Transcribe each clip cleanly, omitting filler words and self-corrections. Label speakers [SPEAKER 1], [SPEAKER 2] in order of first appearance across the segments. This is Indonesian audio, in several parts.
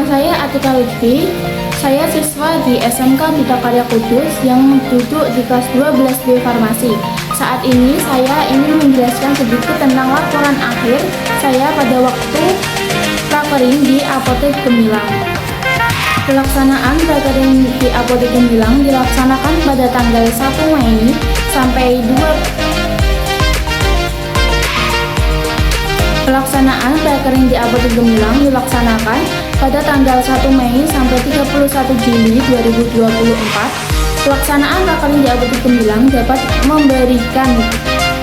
[SPEAKER 1] saya Atika Lutfi. Saya siswa di SMK Bita Karya Kudus yang duduk di kelas 12B Farmasi. Saat ini saya ingin menjelaskan sedikit tentang laporan akhir saya pada waktu prakering di Apotek Gemilang. Pelaksanaan prakering di Apotek Gemilang dilaksanakan pada tanggal 1 Mei sampai 2 Pelaksanaan prakering di Apotek Gemilang dilaksanakan pada tanggal 1 Mei sampai 31 Juli 2024. Pelaksanaan prakering di Apotek Gemilang dapat memberikan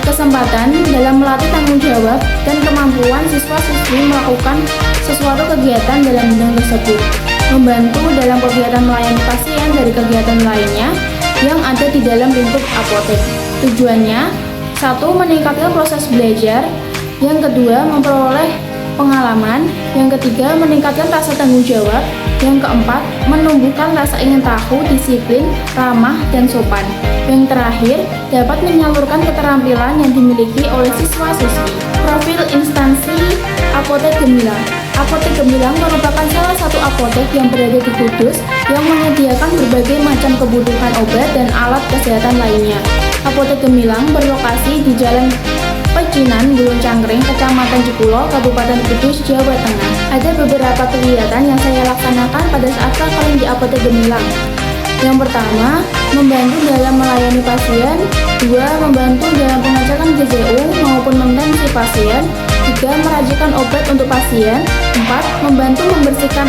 [SPEAKER 1] kesempatan dalam melatih tanggung jawab dan kemampuan siswa-siswi melakukan sesuatu kegiatan dalam bidang tersebut, membantu dalam kegiatan melayani pasien dari kegiatan lainnya yang ada di dalam lingkup apotek. Tujuannya, 1. Meningkatkan proses belajar. Yang kedua, memperoleh pengalaman. Yang ketiga, meningkatkan rasa tanggung jawab. Yang keempat, menumbuhkan rasa ingin tahu, disiplin, ramah, dan sopan. Yang terakhir, dapat menyalurkan keterampilan yang dimiliki oleh siswa-siswi. Profil instansi Apotek Gemilang. Apotek Gemilang merupakan salah satu apotek yang berada di Kudus yang menyediakan berbagai macam kebutuhan obat dan alat kesehatan lainnya. Apotek Gemilang berlokasi di Jalan Pecinan, Gunung Cangkring, Kecamatan Cipulo, Kabupaten Kudus, Jawa Tengah. Ada beberapa kegiatan yang saya laksanakan pada saat prakering di Apotek Gemilang. Yang pertama, membantu dalam melayani pasien. 2. Membantu dalam pengecekan GZU maupun mentensi pasien. 3. Merajikan obat untuk pasien. 4. Membantu membersihkan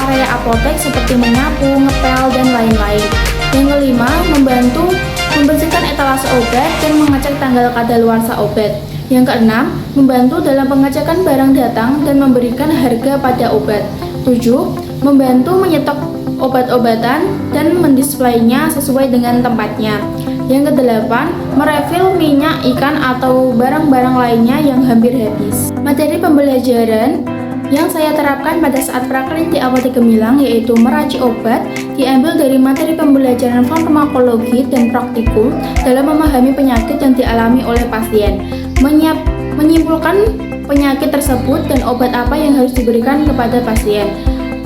[SPEAKER 1] area apotek seperti menyapu, ngepel, dan lain-lain. Yang kelima, membantu membersihkan etalase obat dan mengecek tanggal kadaluarsa obat. Yang keenam, membantu dalam pengecekan barang datang dan memberikan harga pada obat. 7. Membantu menyetok obat-obatan dan mendisplaynya sesuai dengan tempatnya. Yang kedelapan, merefill minyak, ikan, atau barang-barang lainnya yang hampir habis. Materi pembelajaran yang saya terapkan pada saat prakering di Apotek Gemilang yaitu meracik obat, diambil dari materi pembelajaran farmakologi dan praktikum dalam memahami penyakit yang dialami oleh pasien, menyimpulkan penyakit tersebut dan obat apa yang harus diberikan kepada pasien.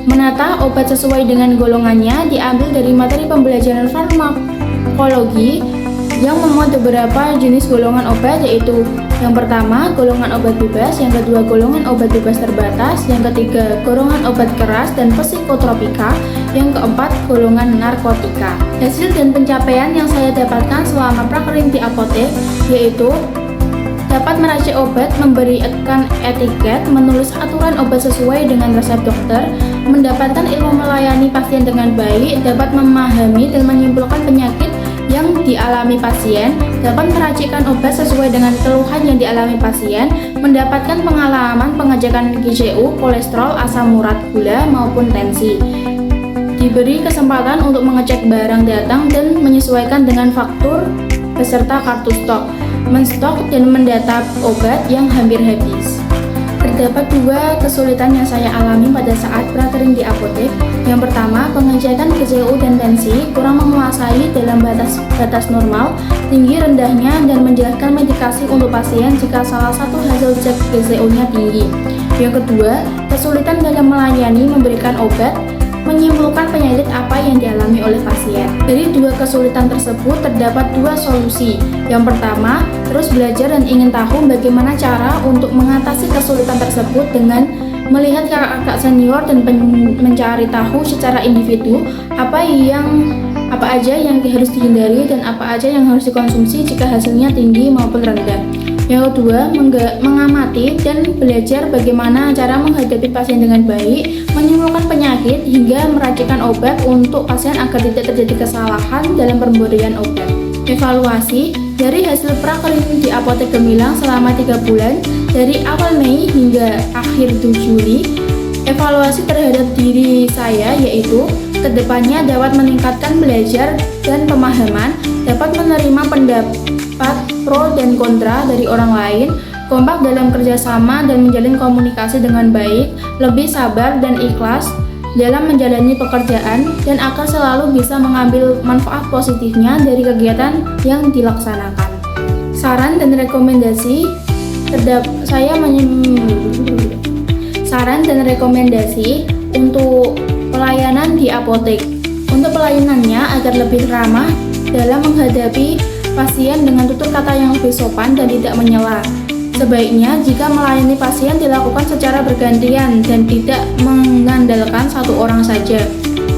[SPEAKER 1] Menata obat sesuai dengan golongannya diambil dari materi pembelajaran farmakologi yang memuat beberapa jenis golongan obat, yaitu yang pertama golongan obat bebas, yang kedua golongan obat bebas terbatas, yang ketiga golongan obat keras dan psikotropika, yang keempat golongan narkotika. Hasil dan pencapaian yang saya dapatkan selama prakering di apotek yaitu dapat meracik obat, memberikan etiket, menulis aturan obat sesuai dengan resep dokter, mendapatkan ilmu melayani pasien dengan baik, dapat memahami dan menyimpulkan penyakit yang dialami pasien, dapat meracikkan obat sesuai dengan keluhan yang dialami pasien, mendapatkan pengalaman pengecekan GZU, kolesterol, asam urat, gula, maupun tensi. Diberi kesempatan untuk mengecek barang datang dan menyesuaikan dengan faktur beserta kartu stok, menstok dan mendata obat yang hampir habis. Terdapat dua kesulitan yang saya alami pada saat prakering di apotek. Yang pertama, pengecekan GZU dan tensi kurang menguasai dalam batas normal, tinggi rendahnya, dan menjelaskan medikasi untuk pasien jika salah satu hasil cek GZU-nya tinggi. Yang kedua, kesulitan dalam melayani memberikan obat, menyimpulkan penyakit apa yang dialami oleh pasien. Dari dua kesulitan tersebut terdapat dua solusi. Yang pertama, terus belajar dan ingin tahu bagaimana cara untuk mengatasi kesulitan tersebut dengan melihat kakak-kakak senior dan mencari tahu secara individu apa aja yang harus dihindari dan apa aja yang harus dikonsumsi jika hasilnya tinggi maupun rendah. Yang kedua, mengamati dan belajar bagaimana cara menghadapi pasien dengan baik, menyimpulkan penyakit, hingga meracikan obat untuk pasien agar tidak terjadi kesalahan dalam pemberian obat. Evaluasi dari hasil prakering di Apotek Gemilang selama 3 bulan, dari awal Mei hingga akhir Juli. Evaluasi terhadap diri saya yaitu kedepannya dapat meningkatkan belajar dan pemahaman, dapat menerima pendapat pro dan kontra dari orang lain, kompak dalam kerjasama dan menjalin komunikasi dengan baik, lebih sabar dan ikhlas dalam menjalani pekerjaan, dan akan selalu bisa mengambil manfaat positifnya dari kegiatan yang dilaksanakan. Saran dan rekomendasi untuk pelayanan di apotek. Untuk pelayanannya agar lebih ramah dalam menghadapi pasien dengan tutur kata yang lebih sopan dan tidak menyela. Sebaiknya jika melayani pasien dilakukan secara bergantian dan tidak mengandalkan satu orang saja.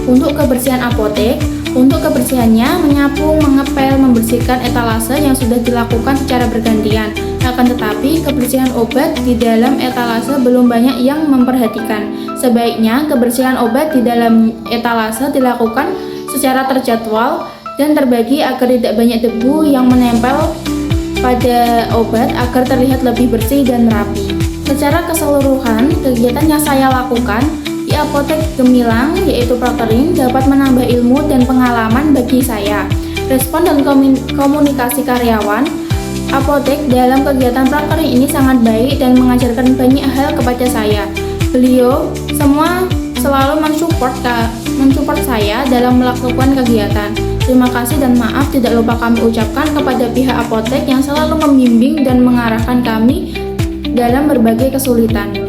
[SPEAKER 1] Untuk kebersihan apotek, untuk kebersihannya menyapu, mengepel, membersihkan etalase yang sudah dilakukan secara bergantian. Akan tetapi kebersihan obat di dalam etalase belum banyak yang memperhatikan. Sebaiknya kebersihan obat di dalam etalase dilakukan secara terjadwal dan terbagi agar tidak banyak debu yang menempel pada obat agar terlihat lebih bersih dan rapi. Secara keseluruhan, kegiatan yang saya lakukan di Apotek Gemilang yaitu proctoring dapat menambah ilmu dan pengalaman bagi saya. Respon dan komunikasi karyawan apotek dalam kegiatan proctoring ini sangat baik dan mengajarkan banyak hal kepada saya. Beliau semua selalu mensupport saya dalam melakukan kegiatan. Terima kasih dan maaf tidak lupa kami ucapkan kepada pihak apotek yang selalu membimbing dan mengarahkan kami dalam berbagai kesulitan.